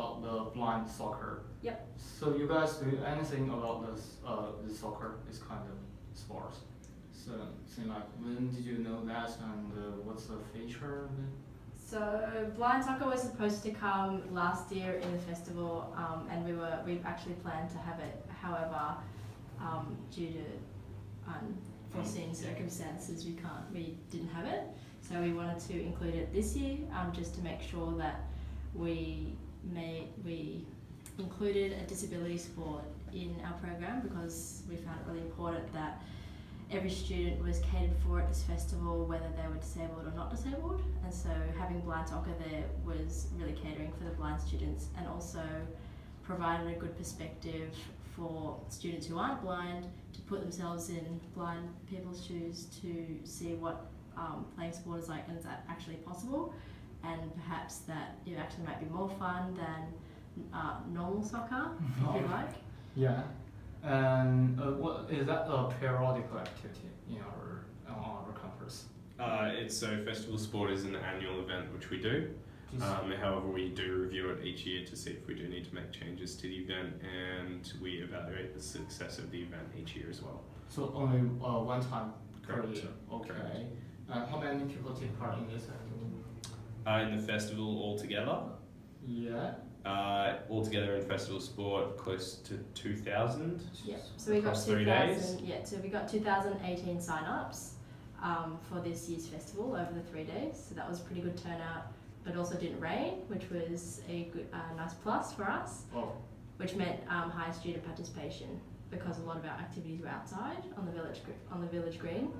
about the blind soccer. Yep. So you guys do anything about this soccer, this kind of sports? So, like, when did you know that, and what's the feature of it? So blind soccer was supposed to come last year in the festival, and we actually planned to have it. However, due to unforeseen circumstances, we didn't have it. So we wanted to include it this year, just to make sure that we included a disability sport in our program, because we found it really important that every student was catered for at this festival, whether they were disabled or not disabled. And so having blind soccer there was really catering for the blind students, and also provided a good perspective for students who aren't blind to put themselves in blind people's shoes, to see what playing sport is like, and it's actually possible, and perhaps that it actually might be more fun than normal soccer, if you like. Yeah. And what is that a periodical activity on our campus? So festival sport is an annual event which we do. However, we do review it each year to see if we do need to make changes to the event, and we evaluate the success of the event each year as well. So only one time per Correct. year. Okay. Correct. How many people take part in this activity? In the festival altogether, Yeah. altogether in festival sport, close to 2,000. Yeah, so we got across 3 days. 2,000. Yeah, so we got 2,018 sign-ups for this year's festival over the 3 days. So that was a pretty good turnout, but also didn't rain, which was a good, nice plus for us. Oh. Which meant high student participation, because a lot of our activities were outside on the village green.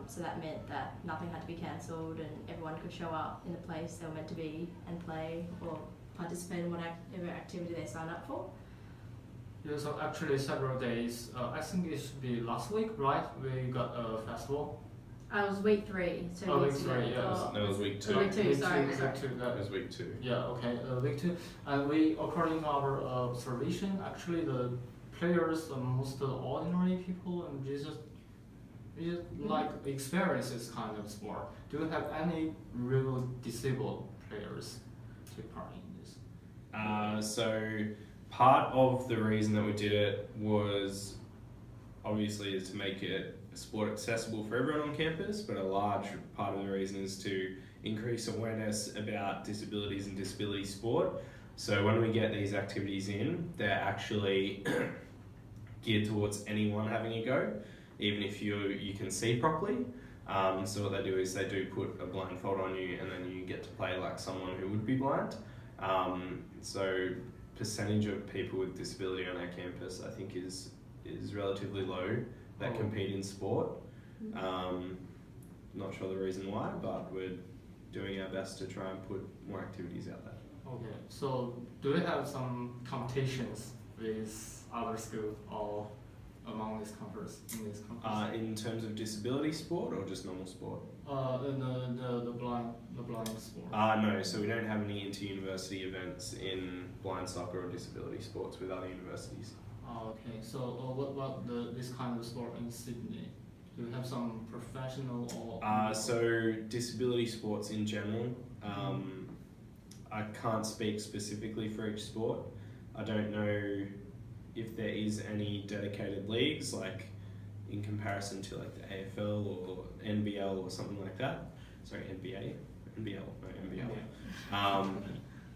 So that meant that nothing had to be cancelled, and everyone could show up in the place they were meant to be and play or participate in whatever activity they signed up for. Yeah, so actually several days, I think it should be last week, right? We got a festival. It was week 3, so Oh, weeks week ago. 3, yeah. No, it was week 2. Week 2, sorry. Week two, That was week 2. yeah, okay, week 2. And we, according to our observation, actually the players are most ordinary people, and we just like experience this kind of sport. Do you have any real disabled players take part in this? So part of the reason that we did it was obviously is to make it a sport accessible for everyone on campus, but a large part of the reason is to increase awareness about disabilities and disability sport. So when we get these activities in, they're actually geared towards anyone having a go, even if you can see properly. So what they do is they do put a blindfold on you, and then you get to play like someone who would be blind. So percentage of people with disability on our campus, I think, is relatively low that compete in sport. Not sure the reason why, but we're doing our best to try and put more activities out there. Okay, so do we have some competitions with other schools or among this campus, in this campus? In terms of disability sport or just normal sport? The blind sport. No, so we don't have any inter-university events in blind soccer or disability sports with other universities. Okay, so what about this kind of sport in Sydney? Do you have some professional or? So disability sports in general, I can't speak specifically for each sport. I don't know if there is any dedicated leagues, like in comparison to like the AFL or NBL or something like that. Sorry, NBL, no NBL.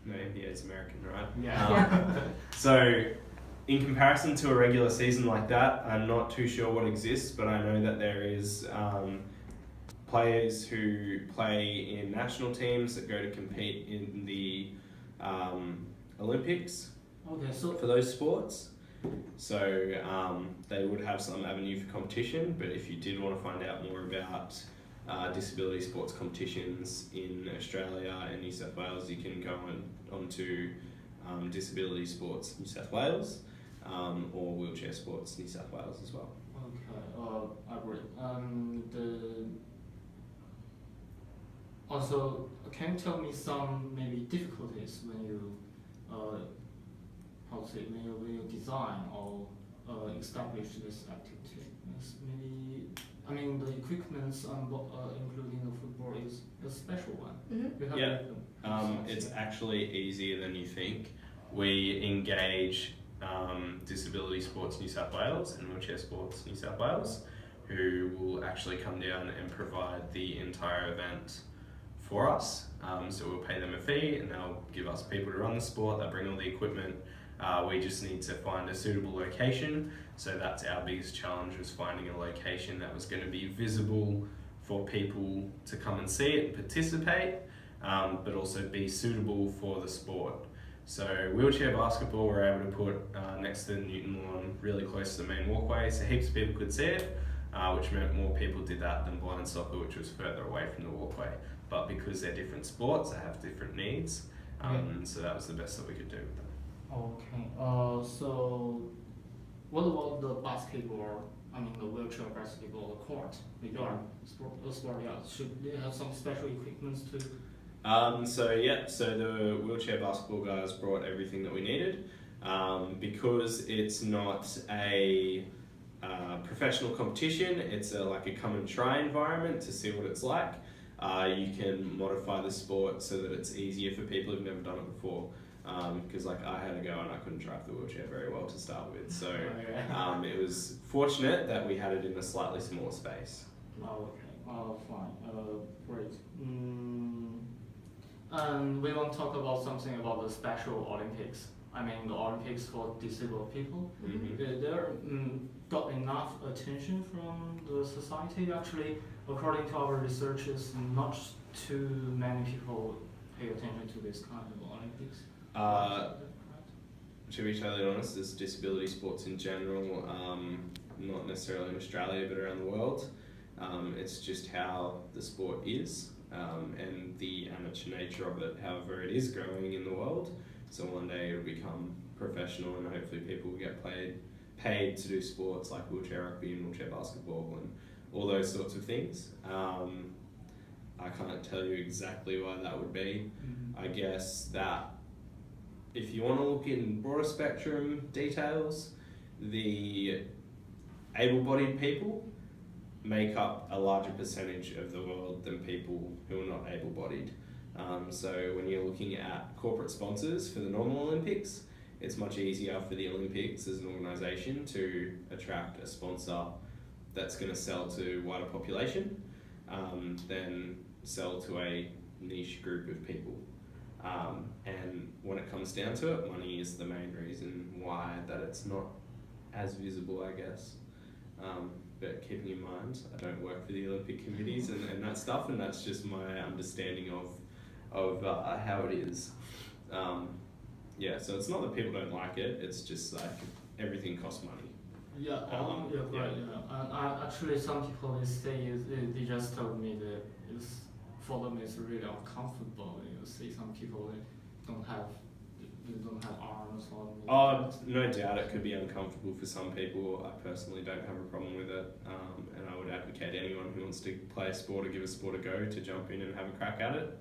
No, NBA is American, right? Yeah. So in comparison to a regular season like that, I'm not too sure what exists, but I know that there is players who play in national teams that go to compete in the Olympics. Okay, so for those sports. So they would have some avenue for competition, but if you did want to find out more about disability sports competitions in Australia and New South Wales, you can go onto Disability Sports New South Wales or Wheelchair Sports New South Wales as well. Okay, I agree. Also, can you tell me some maybe difficulties when you when you design or establish this activity? Maybe I mean, the equipments including the football is a special one. Mm-hmm. You have Yeah. them. It's actually easier than you think. We engage Disability Sports New South Wales and Wheelchair Sports New South Wales, who will actually come down and provide the entire event for us. So we'll pay them a fee and they'll give us people to run the sport, they'll bring all the equipment. We just need to find a suitable location. So that's our biggest challenge, was finding a location that was going to be visible for people to come and see it and participate, but also be suitable for the sport. So wheelchair basketball we're able to put next to the Newton lawn, really close to the main walkway, so heaps of people could see it, which meant more people did that than blind soccer, which was further away from the walkway. But because they're different sports, they have different needs, so that was the best that we could do with them. Okay. So, what about the basketball? I mean, the wheelchair basketball court, the yard, sport yard. Should they have some special equipments to? So the wheelchair basketball guys brought everything that we needed. Because it's not a professional competition, it's like a come and try environment to see what it's like. You can modify the sport so that it's easier for people who've never done it before. Because like I had to go and I couldn't drive the wheelchair very well to start with, so it was fortunate that we had it in a slightly smaller space. Oh, okay. Oh, fine. Great. And we want to talk about something about the Special Olympics. I mean, the Olympics for disabled people. Mm-hmm. They're got enough attention from the society. Actually, according to our researchers, not too many people pay attention to this kind of Olympics. To be totally honest, there's disability sports in general, not necessarily in Australia but around the world. It's just how the sport is, and the amateur nature of it, however it is growing in the world. So one day it'll become professional and hopefully people will get paid to do sports like wheelchair rugby and wheelchair basketball and all those sorts of things. I can't tell you exactly why that would be. I guess that if you want to look in broader spectrum details, the able-bodied people make up a larger percentage of the world than people who are not able-bodied. So when you're looking at corporate sponsors for the normal Olympics, it's much easier for the Olympics as an organisation to attract a sponsor that's going to sell to a wider population than sell to a niche group of people. And when it comes down to it, money is the main reason why that it's not as visible, I guess. But keeping in mind, I don't work for the Olympic committees and that stuff, and that's just my understanding of how it is. So it's not that people don't like it, it's just like everything costs money. Yeah, right. And actually, some people they just told me that for them it's really uncomfortable. You see some people they don't have arms or. Oh, no doubt it could be uncomfortable for some people. I personally don't have a problem with it, and I would advocate anyone who wants to play a sport or give a sport a go to jump in and have a crack at it.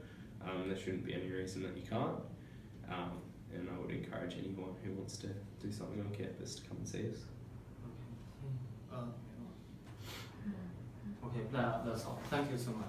There shouldn't be any reason that you can't. And I would encourage anyone who wants to do something on campus to come and see us. Okay, that's all. Thank you so much.